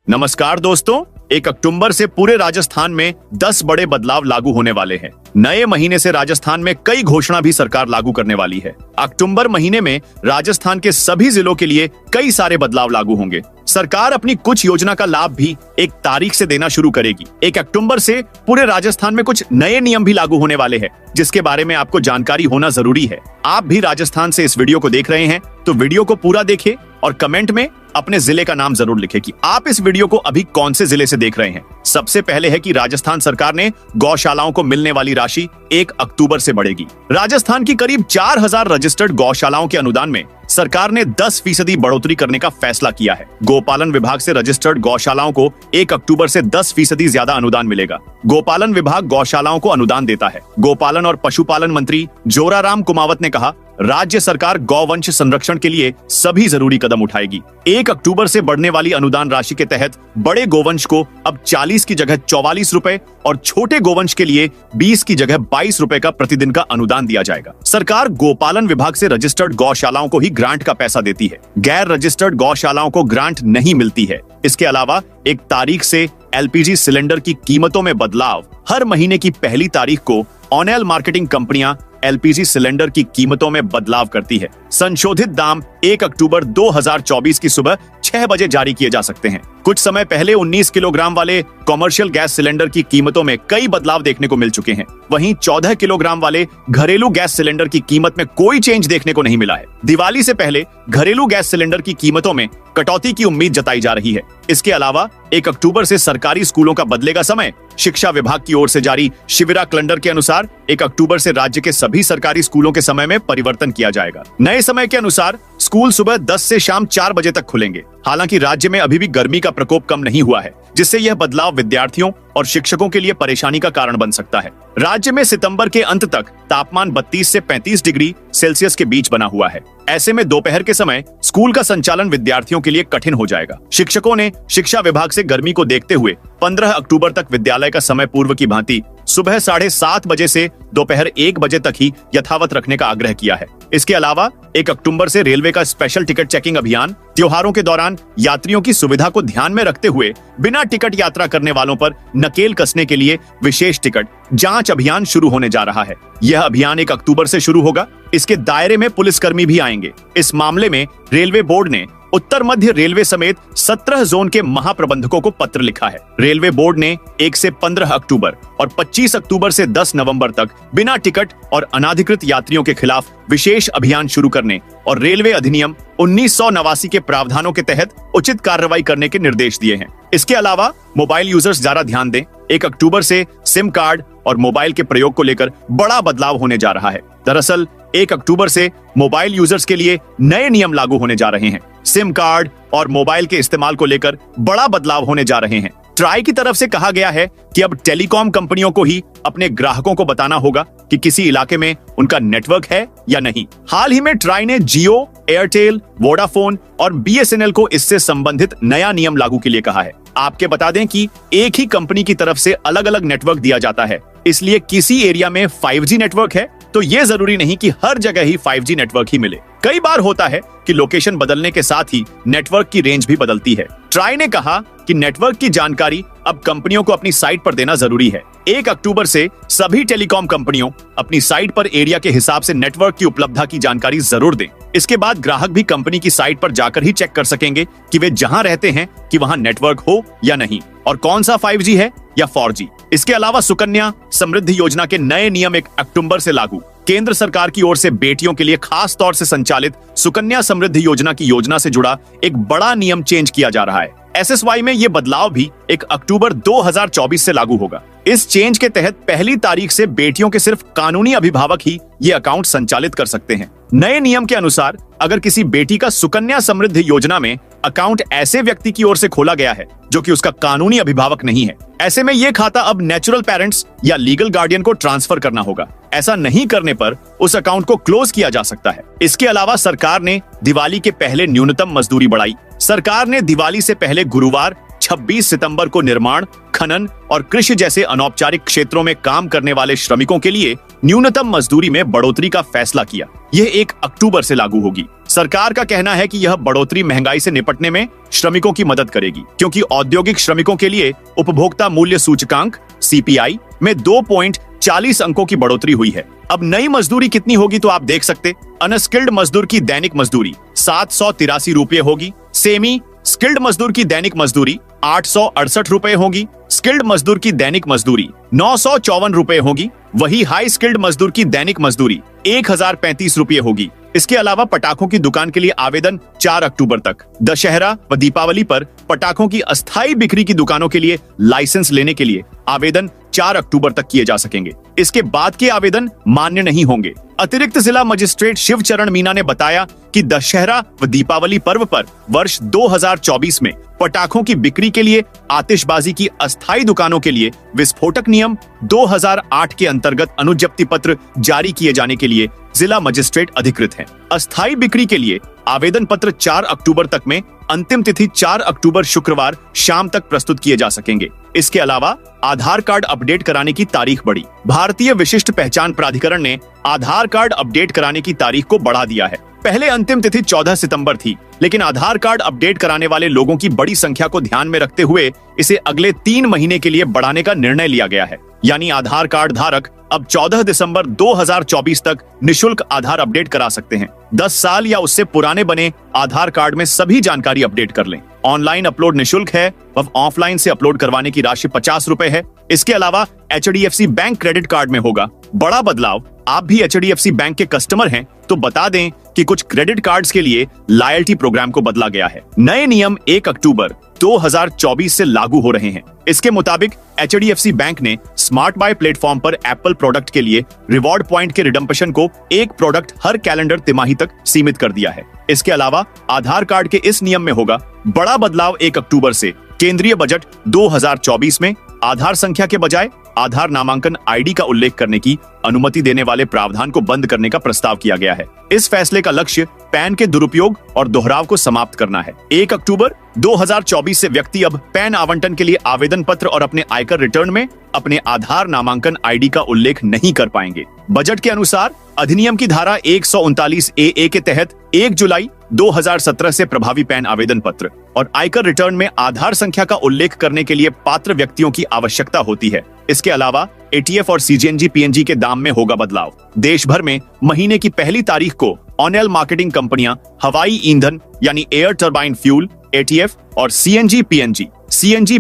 नमस्कार दोस्तों, 1 अक्टूबर से पूरे राजस्थान में 10 बड़े बदलाव लागू होने वाले हैं। नए महीने से राजस्थान में कई घोषणा भी सरकार लागू करने वाली है। अक्टूबर महीने में राजस्थान के सभी जिलों के लिए कई सारे बदलाव लागू होंगे। सरकार अपनी कुछ योजना का लाभ भी 1 तारीख से देना शुरू करेगी। 1 अक्टूबर से पूरे राजस्थान में कुछ नए नियम भी लागू होने वाले हैं, जिसके बारे में आपको जानकारी होना जरूरी है। आप भी राजस्थान से इस वीडियो को देख रहे हैं तो वीडियो को पूरा देखें और कमेंट में अपने जिले का नाम जरूर लिखें कि आप इस वीडियो को अभी कौन से जिले से देख रहे हैं। सबसे पहले है कि राजस्थान सरकार ने गौशालाओं को मिलने वाली राशि 1 अक्टूबर से बढ़ेगी। राजस्थान की करीब 4000 रजिस्टर्ड गौशालाओं के अनुदान में सरकार ने 10% बढ़ोतरी करने का फैसला किया है। गोपालन विभाग से रजिस्टर्ड गौशालाओं को 1 अक्टूबर से 10% ज्यादा अनुदान मिलेगा। गोपालन विभाग गौशालाओं को अनुदान देता है। गोपालन और पशुपालन मंत्री जोराराम कुमावत ने कहा, राज्य सरकार गौवंश संरक्षण के लिए सभी जरूरी कदम उठाएगी। 1 अक्टूबर से बढ़ने वाली अनुदान राशि के तहत बड़े गोवंश को अब 40 की जगह 44 रुपए और छोटे गोवंश के लिए 20 की जगह 22 रुपए का प्रतिदिन का अनुदान दिया जाएगा। सरकार गोपालन विभाग से रजिस्टर्ड गौशालाओं को ही ग्रांट का पैसा देती है। गैर रजिस्टर्ड गौशालाओं को ग्रांट नहीं मिलती है। इसके अलावा 1 तारीख से LPG सिलेंडर की कीमतों में बदलाव। हर महीने की पहली तारीख को ऑनएल मार्केटिंग कंपनियां LPG सिलेंडर की कीमतों में बदलाव करती है। संशोधित दाम 1 अक्टूबर 2024 की सुबह 6 बजे जारी किए जा सकते हैं। कुछ समय पहले 19 किलोग्राम वाले कॉमर्शियल गैस सिलेंडर की कीमतों में कई बदलाव देखने को मिल चुके हैं। वहीं 14 किलोग्राम वाले घरेलू गैस सिलेंडर की कीमत में कोई चेंज देखने को नहीं मिला है। दिवाली से पहले घरेलू गैस सिलेंडर की कीमतों में कटौती की उम्मीद जताई जा रही है। इसके अलावा 1 अक्टूबर से सरकारी स्कूलों का बदलेगा समय। शिक्षा विभाग की ओर से जारी शिविरा कैलेंडर के अनुसार 1 अक्टूबर से राज्य के सभी सरकारी स्कूलों के समय में परिवर्तन किया जाएगा। नए समय के अनुसार स्कूल सुबह 10 से शाम 4 बजे तक खुलेंगे। हालांकि राज्य में अभी भी गर्मी का प्रकोप कम नहीं हुआ है, जिससे यह बदलाव विद्यार्थियों और शिक्षकों के लिए परेशानी का कारण बन सकता है। राज्य में सितंबर के अंत तक तापमान 32 से 35 डिग्री सेल्सियस के बीच बना हुआ है। ऐसे में दोपहर के समय स्कूल का संचालन विद्यार्थियों के लिए कठिन हो जाएगा। शिक्षकों ने शिक्षा विभाग से गर्मी को देखते हुए 15 अक्टूबर तक विद्यालय का समय पूर्व की भांति सुबह 7:30 बजे से दोपहर 1 बजे तक ही यथावत रखने का आग्रह किया है। इसके अलावा 1 अक्टूबर से रेलवे का स्पेशल टिकट चेकिंग अभियान त्योहारों के दौरान यात्रियों की सुविधा को ध्यान में रखते हुए बिना टिकट यात्रा करने वालों पर नकेल कसने के लिए विशेष टिकट जांच अभियान शुरू होने जा रहा है। यह अभियान 1 अक्टूबर से शुरू होगा। इसके दायरे में पुलिसकर्मी भी आएंगे। इस मामले में रेलवे बोर्ड ने उत्तर मध्य रेलवे समेत 17 जोन के महाप्रबंधकों को पत्र लिखा है। रेलवे बोर्ड ने 1 से 15 अक्टूबर और 25 अक्टूबर से 10 नवंबर तक बिना टिकट और अनाधिकृत यात्रियों के खिलाफ विशेष अभियान शुरू करने और रेलवे अधिनियम 1989 के प्रावधानों के तहत उचित कार्रवाई करने के निर्देश दिए हैं। इसके अलावा मोबाइल यूजर्स जरा ध्यान दें, 1 अक्टूबर से सिम कार्ड और मोबाइल के प्रयोग को लेकर बड़ा बदलाव होने जा रहा है। दरअसल 1 अक्टूबर से मोबाइल यूजर्स के लिए नए नियम लागू होने जा रहे हैं। सिम कार्ड और मोबाइल के इस्तेमाल को लेकर बड़ा बदलाव होने जा रहे हैं। ट्राई की तरफ से कहा गया है कि अब टेलीकॉम कंपनियों को ही अपने ग्राहकों को बताना होगा कि किसी इलाके में उनका नेटवर्क है या नहीं। हाल ही में ट्राई ने जियो, एयरटेल, वोडाफोन और BSNL को इससे संबंधित नया नियम लागू के लिए कहा है। आपके बता दें कि एक ही कंपनी की तरफ से अलग अलग नेटवर्क दिया जाता है, इसलिए किसी एरिया में 5G नेटवर्क है तो ये जरूरी नहीं कि हर जगह ही 5G नेटवर्क ही मिले। कई बार होता है कि लोकेशन बदलने के साथ ही नेटवर्क की रेंज भी बदलती है। ट्राई ने कहा कि नेटवर्क की जानकारी अब कंपनियों को अपनी साइट पर देना जरूरी है। 1 अक्टूबर से सभी टेलीकॉम कंपनियों अपनी साइट पर एरिया के हिसाब से नेटवर्क की उपलब्धता की जानकारी जरूर दें। इसके बाद ग्राहक भी कंपनी की साइट पर जाकर ही चेक कर सकेंगे कि वे जहां रहते हैं कि वहां नेटवर्क हो या नहीं और कौन सा 5G है या 4G। इसके अलावा सुकन्या समृद्धि योजना के नए नियम 1 अक्टूबर से लागू। केंद्र सरकार की ओर से बेटियों के लिए खास तौर से संचालित सुकन्या समृद्धि योजना की योजना से जुड़ा एक बड़ा नियम चेंज किया जा रहा है। SSY में ये बदलाव भी 1 अक्टूबर 2024 से लागू होगा। इस चेंज के तहत पहली तारीख से बेटियों के सिर्फ कानूनी अभिभावक ही ये अकाउंट संचालित कर सकते हैं। नए नियम के अनुसार अगर किसी बेटी का सुकन्या समृद्धि योजना में अकाउंट ऐसे व्यक्ति की ओर से खोला गया है जो कि उसका कानूनी अभिभावक नहीं है, ऐसे में ये खाता अब नेचुरल पेरेंट्स या लीगल गार्डियन को ट्रांसफर करना होगा। ऐसा नहीं करने पर उस अकाउंट को क्लोज किया जा सकता है। इसके अलावा सरकार ने दिवाली के पहले न्यूनतम मजदूरी बढ़ाई। सरकार ने दिवाली से पहले गुरुवार 26 सितंबर को निर्माण, खनन और कृषि जैसे अनौपचारिक क्षेत्रों में काम करने वाले श्रमिकों के लिए न्यूनतम मजदूरी में बढ़ोतरी का फैसला किया। यह 1 अक्टूबर से लागू होगी। सरकार का कहना है कि यह बढ़ोतरी महंगाई से निपटने में श्रमिकों की मदद करेगी, क्योंकि औद्योगिक श्रमिकों के लिए उपभोक्ता मूल्य सूचकांक (CPI) में 2.40 अंकों की बढ़ोतरी हुई है। अब नई मजदूरी कितनी होगी तो आप देख सकते। अनस्किल्ड मजदूर की दैनिक मजदूरी 783 रुपये होगी। सेमी स्किल्ड मजदूर की दैनिक मजदूरी 868 रुपए होगी। स्किल्ड मजदूर की दैनिक मजदूरी 954 रुपए होगी। वही हाई स्किल्ड मजदूर की दैनिक मजदूरी 1035 रुपए होगी। इसके अलावा पटाखों की दुकान के लिए आवेदन 4 अक्टूबर तक। दशहरा व दीपावली पर पटाखों की अस्थायी बिक्री की दुकानों के लिए लाइसेंस लेने के लिए आवेदन 4 अक्टूबर तक किए जा सकेंगे। इसके बाद के आवेदन मान्य नहीं होंगे। अतिरिक्त जिला मजिस्ट्रेट शिवचरण मीना ने बताया कि दशहरा व दीपावली पर्व पर वर्ष 2024 में पटाखों की बिक्री के लिए आतिशबाजी की अस्थायी दुकानों के लिए विस्फोटक नियम 2008 के अंतर्गत अनुज्ञप्ति पत्र जारी किए जाने के लिए जिला मजिस्ट्रेट अधिकृत हैं। अस्थायी बिक्री के लिए आवेदन पत्र 4 अक्टूबर तक में, अंतिम तिथि 4 अक्टूबर शुक्रवार शाम तक प्रस्तुत किए जा सकेंगे। इसके अलावा आधार कार्ड अपडेट कराने की तारीख बढ़ी। भारतीय विशिष्ट पहचान प्राधिकरण ने आधार कार्ड अपडेट कराने की तारीख को बढ़ा दिया है। पहले अंतिम तिथि 14 सितंबर थी, लेकिन आधार कार्ड अपडेट कराने वाले लोगों की बड़ी संख्या को ध्यान में रखते हुए इसे अगले 3 महीने के लिए बढ़ाने का निर्णय लिया गया है। यानी आधार कार्ड धारक अब 14 दिसंबर 2024 तक निशुल्क आधार अपडेट करा सकते हैं। 10 साल या उससे पुराने बने आधार कार्ड में सभी जानकारी अपडेट कर लें। ऑनलाइन अपलोड निशुल्क है व ऑफलाइन से अपलोड करवाने की राशि 50 रुपए है। इसके अलावा HDFC बैंक क्रेडिट कार्ड में होगा बड़ा बदलाव। आप भी HDFC बैंक के कस्टमर हैं तो बता दें कि कुछ क्रेडिट कार्ड्स के लिए लॉयल्टी प्रोग्राम को बदला गया है। नए नियम 1 अक्टूबर 2024 से लागू हो रहे हैं। इसके मुताबिक HDFC बैंक ने स्मार्ट बाय प्लेटफॉर्म पर एप्पल प्रोडक्ट के लिए रिवॉर्ड पॉइंट के रिडम्पशन को एक प्रोडक्ट हर कैलेंडर तिमाही तक सीमित कर दिया है। इसके अलावा आधार कार्ड के इस नियम में होगा बड़ा बदलाव। 1 अक्टूबर से केंद्रीय बजट 2024 में आधार संख्या के बजाय आधार नामांकन ID का उल्लेख करने की अनुमति देने वाले प्रावधान को बंद करने का प्रस्ताव किया गया है। इस फैसले का लक्ष्य पैन के दुरुपयोग और दोहराव को समाप्त करना है। 1 अक्टूबर 2024 से व्यक्ति अब पैन आवंटन के लिए आवेदन पत्र और अपने आयकर रिटर्न में अपने आधार नामांकन ID का उल्लेख नहीं कर पाएंगे। बजट के अनुसार अधिनियम की धारा 139 AA के तहत 1 जुलाई 2017 से प्रभावी पैन आवेदन पत्र और आयकर रिटर्न में आधार संख्या का उल्लेख करने के लिए पात्र व्यक्तियों की आवश्यकता होती है। इसके अलावा ATF और CNG PNG के दाम में होगा बदलाव। देश भर में महीने की पहली तारीख को ऑनएल मार्केटिंग कंपनियां हवाई ईंधन यानी एयर टरबाइन फ्यूल ATF और CNG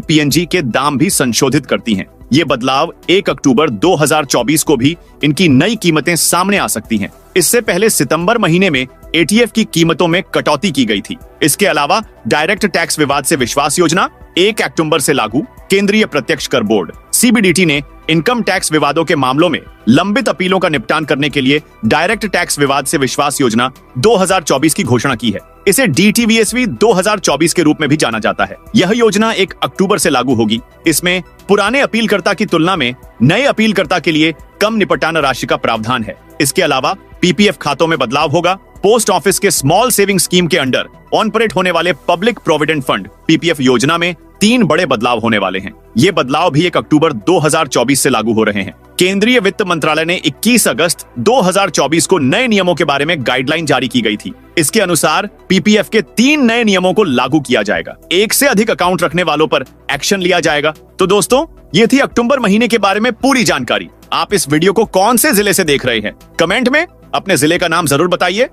PNG के दाम भी संशोधित करती हैं। ये बदलाव 1 अक्टूबर 2024 को भी इनकी नई कीमतें सामने आ सकती हैं। इससे पहले सितंबर महीने में ATF की कीमतों में कटौती की गई थी। इसके अलावा डायरेक्ट टैक्स विवाद से विश्वास योजना 1 अक्टूबर से लागू। केंद्रीय प्रत्यक्ष कर बोर्ड CBDT ने इनकम टैक्स विवादों के मामलों में लंबित अपीलों का निपटान करने के लिए डायरेक्ट टैक्स विवाद से विश्वास योजना 2024 की घोषणा की है। इसे DTVSV 2024 के रूप में भी जाना जाता है। यह योजना 1 अक्टूबर से लागू होगी। इसमें पुराने अपीलकर्ता की तुलना में नए अपीलकर्ता के लिए कम निपटान राशि का प्रावधान है। इसके अलावा PPF खातों में बदलाव होगा। पोस्ट ऑफिस के स्मॉल सेविंग स्कीम के अंडर ऑपरेट होने वाले पब्लिक प्रोविडेंट फंड PPF योजना में 3 बड़े बदलाव होने वाले हैं। ये बदलाव भी 1 अक्टूबर 2024 से लागू हो रहे हैं। केंद्रीय वित्त मंत्रालय ने 21 अगस्त 2024 को नए नियमों के बारे में गाइडलाइन जारी की गई थी। इसके अनुसार PPF के 3 नए नियमों को लागू किया जाएगा। 1 से अधिक अकाउंट रखने वालों पर एक्शन लिया जाएगा। तो दोस्तों, ये थी अक्टूबर महीने के बारे में पूरी जानकारी। आप इस वीडियो को कौन से जिले से देख रहे हैं? कमेंट में अपने जिले का नाम जरूर बताइए